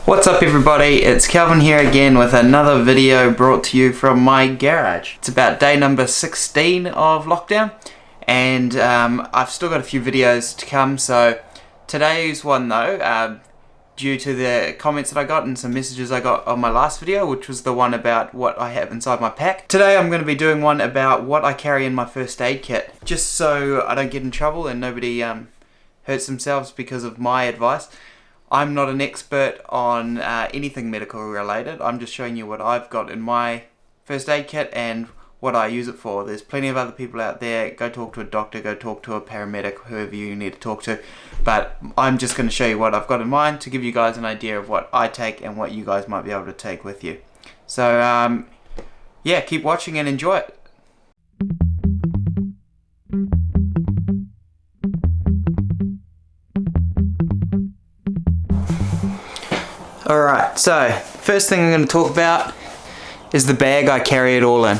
What's up everybody, it's Calvin here again with another video brought to you from my garage. It's about day number 16 of lockdown and I've still got a few videos to come, so today's one though, due to the comments that I got and some messages I got on my last video, which was the one about what I have inside my pack. Today I'm going to be doing one about what I carry in my first aid kit, just so I don't get in trouble and nobody hurts themselves because of my advice. I'm not an expert on anything medical related. I'm just showing you what I've got in my first aid kit and what I use it for. There's plenty of other people out there. Go talk to a doctor, go talk to a paramedic, whoever you need to talk to. But I'm just going to show you what I've got in mind to give you guys an idea of what I take and what you guys might be able to take with you. So yeah, keep watching and enjoy it. Alright, so first thing I'm going to talk about is the bag I carry it all in.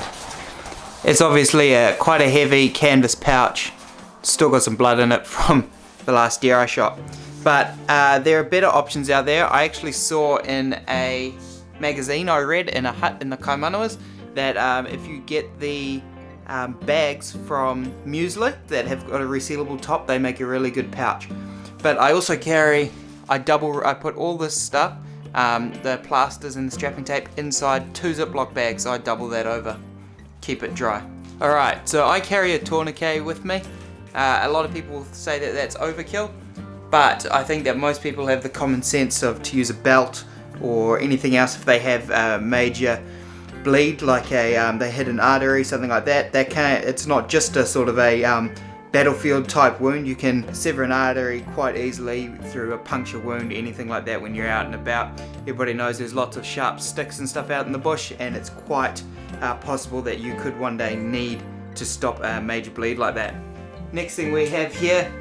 It's obviously quite a heavy canvas pouch. Still got some blood in it from the last deer I shot. But there are better options out there. I actually saw in a magazine I read in a hut in the Kaimanawas that if you get the bags from Muesli that have got a resealable top, they make a really good pouch. But I also carry, I put all this stuff, the plasters and the strapping tape inside 2 Ziploc bags. So I double that over, keep it dry. Alright, so I carry a tourniquet with me. A lot of people say that that's overkill, but I think that most people have the common sense to use a belt or anything else if they have a major bleed, like they hit an artery, something like that. It's not just a sort of a battlefield type wound. You can sever an artery quite easily through a puncture wound, anything like that when you're out and about. Everybody knows there's lots of sharp sticks and stuff out in the bush, and it's quite possible that you could one day need to stop a major bleed like that. Next thing we have here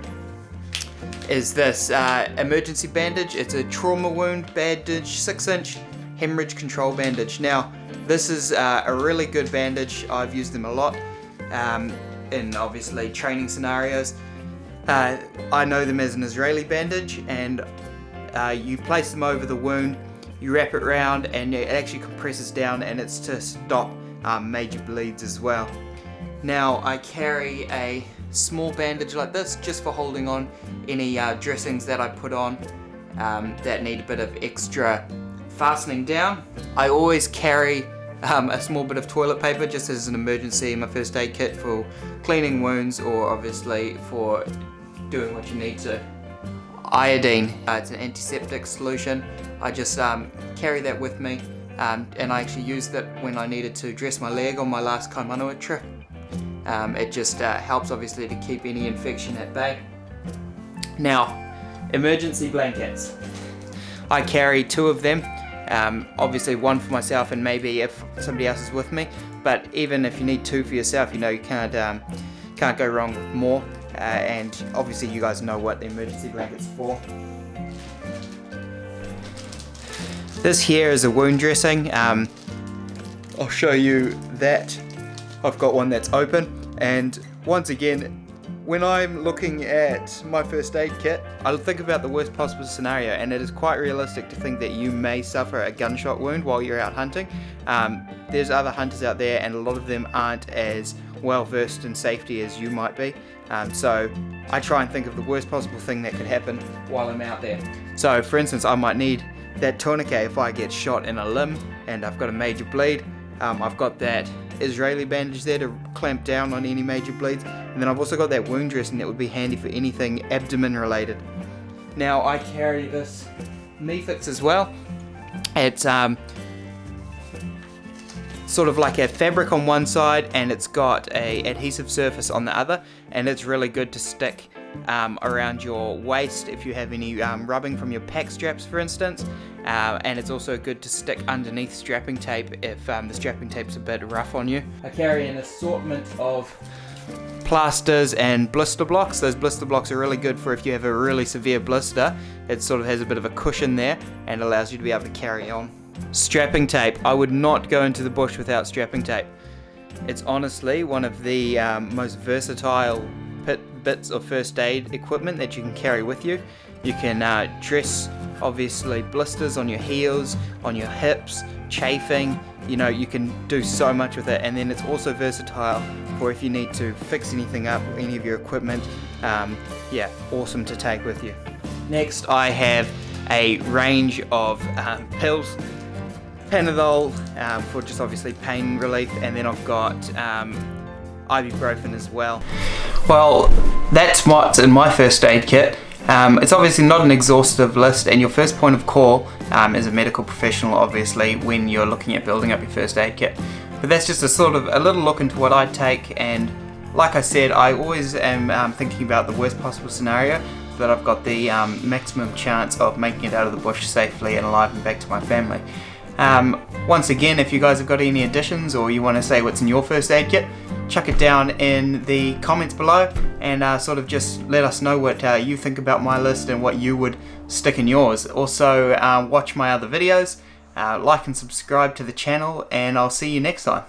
is this emergency bandage. It's a trauma wound bandage, 6-inch hemorrhage control bandage. Now this is a really good bandage. I've used them a lot in obviously training scenarios. I know them as an Israeli bandage, and you place them over the wound, you wrap it around, and it actually compresses down, and it's to stop major bleeds as well. Now I carry a small bandage like this just for holding on any dressings that I put on that need a bit of extra fastening down. I always carry a small bit of toilet paper just as an emergency in my first aid kit for cleaning wounds, or obviously for doing what you need to. Iodine, it's an antiseptic solution. I just carry that with me, and I actually used it when I needed to dress my leg on my last Kaimanawa trip. It just helps obviously to keep any infection at bay. Now, emergency blankets. I carry 2 of them. Obviously one for myself and maybe if somebody else is with me, but even if you need 2 for yourself, you know, you can't go wrong with more, and obviously you guys know what the emergency blanket's for. This here is a wound dressing. I'll show you that. I've got one that's open, and once again, when I'm looking at my first aid kit, I think about the worst possible scenario, and it is quite realistic to think that you may suffer a gunshot wound while you're out hunting. There's other hunters out there, and a lot of them aren't as well versed in safety as you might be. So I try and think of the worst possible thing that could happen while I'm out there. So for instance, I might need that tourniquet if I get shot in a limb and I've got a major bleed. I've got that Israeli bandage there to clamp down on any major bleeds, and then I've also got that wound dressing that would be handy for anything abdomen related. Now I carry this knee fix as well. It's sort of like a fabric on one side, and it's got a adhesive surface on the other, and it's really good to stick around your waist if you have any rubbing from your pack straps, for instance. And it's also good to stick underneath strapping tape if the strapping tape's a bit rough on you. I carry an assortment of plasters and blister blocks. Those blister blocks are really good for if you have a really severe blister. It sort of has a bit of a cushion there and allows you to be able to carry on. Strapping tape. I would not go into the bush without strapping tape. It's honestly one of the most versatile bits of first aid equipment that you can carry with you. You can dress obviously blisters on your heels, on your hips, chafing, you know, you can do so much with it. And then it's also versatile for if you need to fix anything up, any of your equipment. Yeah, awesome to take with you. Next I have a range of pills, Panadol for just obviously pain relief, and then I've got ibuprofen as well. Well, that's what's in my first aid kit. It's obviously not an exhaustive list, and your first point of call is a medical professional, obviously, when you're looking at building up your first aid kit. But that's just a sort of a little look into what I take, and like I said, I always am thinking about the worst possible scenario so that I've got the maximum chance of making it out of the bush safely and alive and back to my family. Once again, if you guys have got any additions or you want to say what's in your first aid kit, chuck it down in the comments below and sort of just let us know what you think about my list and what you would stick in yours. Also, watch my other videos, like and subscribe to the channel, and I'll see you next time.